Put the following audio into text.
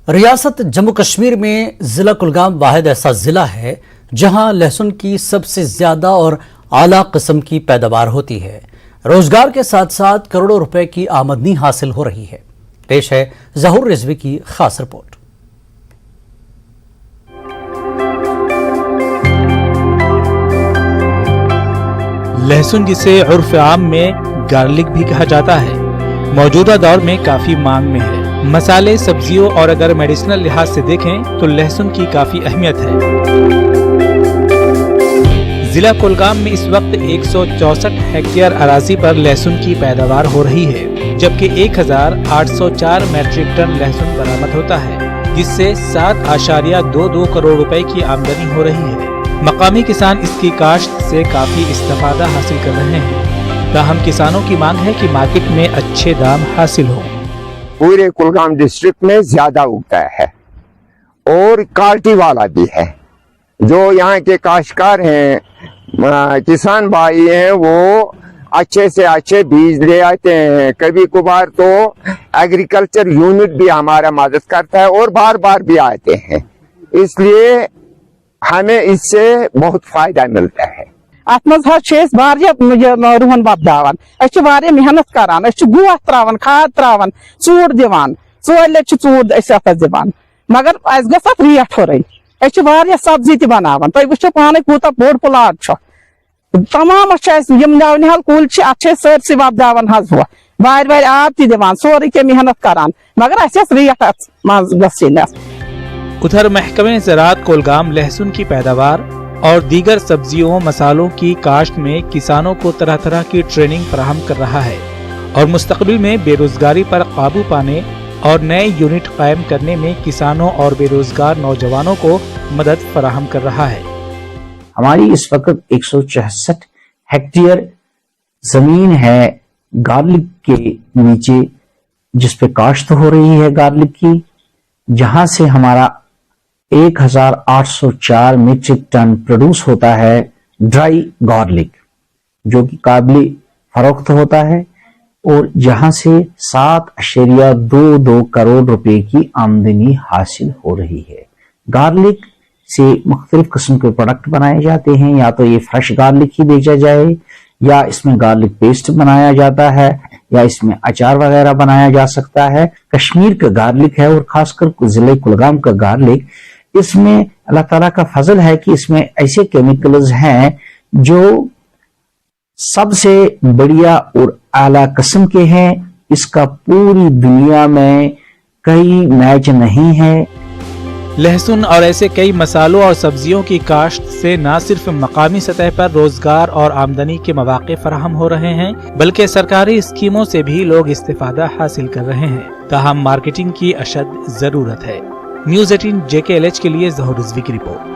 ریاست جموں کشمیر میں ضلع کلگام واحد ایسا ضلع ہے جہاں لہسن کی سب سے زیادہ اور اعلیٰ قسم کی پیداوار ہوتی ہے۔ روزگار کے ساتھ ساتھ کروڑوں روپے کی آمدنی حاصل ہو رہی ہے۔ پیش ہے ظہور رضوی کی خاص رپورٹ۔ لہسن جسے عرف عام میں گارلک بھی کہا جاتا ہے، موجودہ دور میں کافی مانگ میں ہے۔ مسالے، سبزیوں اور اگر میڈیسنل لحاظ سے دیکھیں تو لہسن کی کافی اہمیت ہے۔ ضلع کلگام میں اس وقت 164 ہیکٹیئر اراضی پر لہسن کی پیداوار ہو رہی ہے، جبکہ 1804 میٹرک ٹن لہسن برآمد ہوتا ہے، جس سے 7.22 کروڑ روپے کی آمدنی ہو رہی ہے۔ مقامی کسان اس کی کاشت سے کافی استفادہ حاصل کر رہے ہیں، تاہم کسانوں کی مانگ ہے کہ مارکیٹ میں اچھے دام حاصل ہوں۔ پورے کلگام ڈسٹرکٹ میں زیادہ اگتا ہے اور کوالٹی والا بھی ہے۔ جو یہاں کے کاشتکار ہیں، کسان بھائی ہیں، وہ اچھے سے اچھے بیج لے آتے ہیں۔ کبھی کبھار تو ایگریکلچر یونٹ بھی ہمارا مدد کرتا ہے اور بار بار بھی آتے ہیں، اس لیے ہمیں اس سے بہت فائدہ ملتا ہے۔ ات مز رہن وپدان، محنت کران، گوہ تراان، کھاد تراان، ژوٗر دِوان، 4 لٹہِ ژوٗر اتھ دِوان، مگر اس گژھِ اتھ ریٹ ہُرٕنۍ۔ سبزی تہِ بناوان، تُہۍ وٕچھِو پانے کوٗتاہ بوٚڑ پلاٹ چھُ۔ تمام یم نِہال کُلۍ چھِ اتھ سٲرسٕے وپداوان حظ ہُہ وارِ وارِ آب تہِ دِوان، سورُے کینٛہہ محنت کران، مگر اسہِ ٲس ریٹ اتھ منٛز گژھٕنۍ۔ ادھر محکمہ زراعت کولگام لہسن کی پیداوار اور دیگر سبزیوں مسالوں کی کاشت میں کسانوں کو طرح طرح کی ٹریننگ فراہم کر رہا ہے اور مستقبل میں بے روزگاری پر قابو پانے اور نئے یونٹ قائم کرنے میں کسانوں اور بے روزگار نوجوانوں کو مدد فراہم کر رہا ہے۔ ہماری اس وقت 164 ہیکٹیئر زمین ہے گارلک کے نیچے، جس پہ کاشت ہو رہی ہے گارلک کی، جہاں سے ہمارا 1804 میٹرک ٹن پروڈیوس ہوتا ہے ڈرائی گارلک، جو کہ قابل فروخت ہوتا ہے، اور جہاں سے 7.22 کروڑ روپے کی آمدنی حاصل ہو رہی ہے۔ گارلک سے مختلف قسم کے پروڈکٹ بنائے جاتے ہیں، یا تو یہ فریش گارلک ہی بیچا جائے، یا اس میں گارلک پیسٹ بنایا جاتا ہے، یا اس میں اچار وغیرہ بنایا جا سکتا ہے۔ کشمیر کا گارلک ہے، اور خاص کر ضلع کلگام کا گارلک، اس میں اللہ تعالیٰ کا فضل ہے کہ اس میں ایسے کیمیکلز ہیں جو سب سے بڑھیا اور اعلیٰ قسم کے ہیں۔ اس کا پوری دنیا میں کئی میچ نہیں ہے۔ لہسن اور ایسے کئی مسالوں اور سبزیوں کی کاشت سے نہ صرف مقامی سطح پر روزگار اور آمدنی کے مواقع فراہم ہو رہے ہیں، بلکہ سرکاری اسکیموں سے بھی لوگ استفادہ حاصل کر رہے ہیں، تاہم مارکیٹنگ کی اشد ضرورت ہے۔ نیوز 18 JKLH کے لیے ظہور رضوی کی رپورٹ۔